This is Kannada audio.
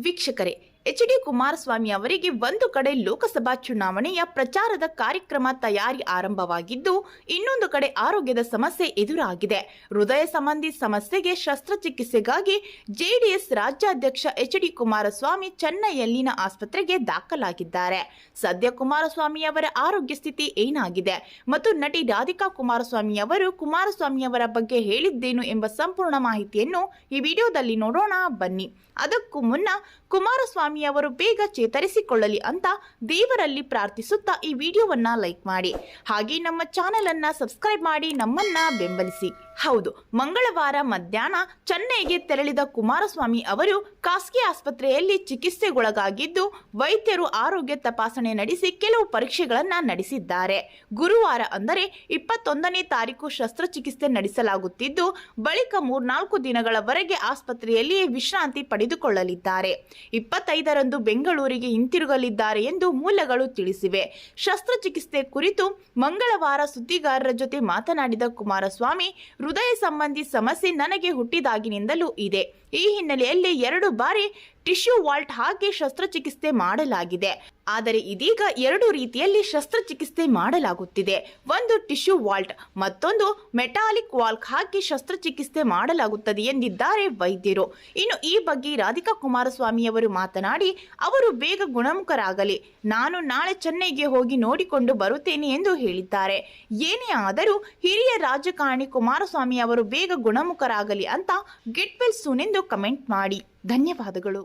ವೀಕ್ಷಕರೇ, ಎಚ್.ಡಿ. ಕುಮಾರಸ್ವಾಮಿ ಅವರಿಗೆ ಒಂದು ಕಡೆ ಲೋಕಸಭಾ ಚುನಾವಣೆಯ ಪ್ರಚಾರದ ಕಾರ್ಯಕ್ರಮ ತಯಾರಿ ಆರಂಭವಾಗಿದ್ದು, ಇನ್ನೊಂದು ಕಡೆ ಆರೋಗ್ಯದ ಸಮಸ್ಯೆ ಎದುರಾಗಿದೆ. ಹೃದಯ ಸಂಬಂಧಿ ಸಮಸ್ಯೆಗೆ ಶಸ್ತ್ರಚಿಕಿತ್ಸೆಗಾಗಿ ಜೆಡಿಎಸ್ ರಾಜ್ಯಾಧ್ಯಕ್ಷ ಎಚ್.ಡಿ. ಕುಮಾರಸ್ವಾಮಿ ಚೆನ್ನೈಯಲ್ಲಿನ ಆಸ್ಪತ್ರೆಗೆ ದಾಖಲಾಗಿದ್ದಾರೆ. ಸದ್ಯ ಕುಮಾರಸ್ವಾಮಿ ಅವರ ಆರೋಗ್ಯ ಸ್ಥಿತಿ ಏನಾಗಿದೆ ಮತ್ತು ನಟಿ ರಾಧಿಕಾ ಕುಮಾರಸ್ವಾಮಿ ಅವರು ಕುಮಾರಸ್ವಾಮಿ ಅವರ ಬಗ್ಗೆ ಹೇಳಿದ್ದೇನು ಎಂಬ ಸಂಪೂರ್ಣ ಮಾಹಿತಿಯನ್ನು ಈ ವಿಡಿಯೋದಲ್ಲಿ ನೋಡೋಣ ಬನ್ನಿ. ಅದಕ್ಕೂ ಮುನ್ನ ಕುಮಾರಸ್ವಾಮಿ ಅವರು ಬೇಗ ಚೇತರಿಸಿಕೊಳ್ಳಲಿ ಅಂತ ದೇವರಲ್ಲಿ ಪ್ರಾರ್ಥಿಸುತ್ತಾ ಈ ವಿಡಿಯೋವನ್ನ ಲೈಕ್ ಮಾಡಿ, ಹಾಗೆ ನಮ್ಮ ಚಾನೆಲ್ ಅನ್ನ ಸಬ್ಸ್ಕ್ರೈಬ್ ಮಾಡಿ ನಮ್ಮನ್ನ ಬೆಂಬಲಿಸಿ. ಹೌದು, ಮಂಗಳವಾರ ಮಧ್ಯಾಹ್ನ ಚೆನ್ನೈಗೆ ತೆರಳಿದ ಕುಮಾರಸ್ವಾಮಿ ಅವರು ಖಾಸಗಿ ಆಸ್ಪತ್ರೆಯಲ್ಲಿ ಚಿಕಿತ್ಸೆಗೊಳಗಾಗಿದ್ದು, ವೈದ್ಯರು ಆರೋಗ್ಯ ತಪಾಸಣೆ ನಡೆಸಿ ಕೆಲವು ಪರೀಕ್ಷೆಗಳನ್ನ ನಡೆಸಿದ್ದಾರೆ. ಗುರುವಾರ ಅಂದರೆ 21ನೇ ತಾರೀಕು ಶಸ್ತ್ರಚಿಕಿತ್ಸೆ ನಡೆಸಲಾಗುತ್ತಿದ್ದು, ಬಳಿಕ 3-4 ದಿನಗಳವರೆಗೆ ಆಸ್ಪತ್ರೆಯಲ್ಲಿ ವಿಶ್ರಾಂತಿ ಪಡೆದುಕೊಳ್ಳಲಿದ್ದಾರೆ. 25ರಂದು ಬೆಂಗಳೂರಿಗೆ ಹಿಂತಿರುಗಲಿದ್ದಾರೆ ಎಂದು ಮೂಲಗಳು ತಿಳಿಸಿವೆ. ಶಸ್ತ್ರಚಿಕಿತ್ಸೆ ಕುರಿತು ಮಂಗಳವಾರ ಸುದ್ದಿಗಾರರ ಜೊತೆ ಮಾತನಾಡಿದ ಕುಮಾರಸ್ವಾಮಿ, ಹೃದಯ ಸಂಬಂಧಿ ಸಮಸ್ಯೆ ನನಗೆ ಹುಟ್ಟಿದಾಗಿನಿಂದಲೂ ಇದೆ. ಈ ಹಿನ್ನೆಲೆಯಲ್ಲಿ 2 ಬಾರಿ ಟಿಶ್ಯೂ ವಾಲ್ಟ್ ಹಾಕಿ ಶಸ್ತ್ರಚಿಕಿತ್ಸೆ ಮಾಡಲಾಗಿದೆ. ಆದರೆ ಇದೀಗ 2 ರೀತಿಯಲ್ಲಿ ಶಸ್ತ್ರಚಿಕಿತ್ಸೆ ಮಾಡಲಾಗುತ್ತಿದೆ. ಒಂದು ಟಿಶ್ಯೂ ವಾಲ್ಟ್, ಮತ್ತೊಂದು ಮೆಟಾಲಿಕ್ ವಾಲ್ಕ್ ಹಾಕಿ ಶಸ್ತ್ರಚಿಕಿತ್ಸೆ ಮಾಡಲಾಗುತ್ತದೆ ಎಂದಿದ್ದಾರೆ ವೈದ್ಯರು. ಇನ್ನು ಈ ಬಗ್ಗೆ ರಾಧಿಕಾ ಕುಮಾರಸ್ವಾಮಿ ಅವರು ಮಾತನಾಡಿ, ಅವರು ಬೇಗ ಗುಣಮುಖರಾಗಲಿ, ನಾನು ನಾಳೆ ಚೆನ್ನೈಗೆ ಹೋಗಿ ನೋಡಿಕೊಂಡು ಬರುತ್ತೇನೆ ಎಂದು ಹೇಳಿದ್ದಾರೆ. ಏನೇ ಆದರೂ ಹಿರಿಯ ರಾಜಕಾರಣಿ ಕುಮಾರಸ್ವಾಮಿ ಅವರು ಬೇಗ ಗುಣಮುಖರಾಗಲಿ ಅಂತ ಗೆಟ್ ವೆಲ್ ಸೂನ್ ಎಂದು ಕಮೆಂಟ್ ಮಾಡಿ. ಧನ್ಯವಾದಗಳು.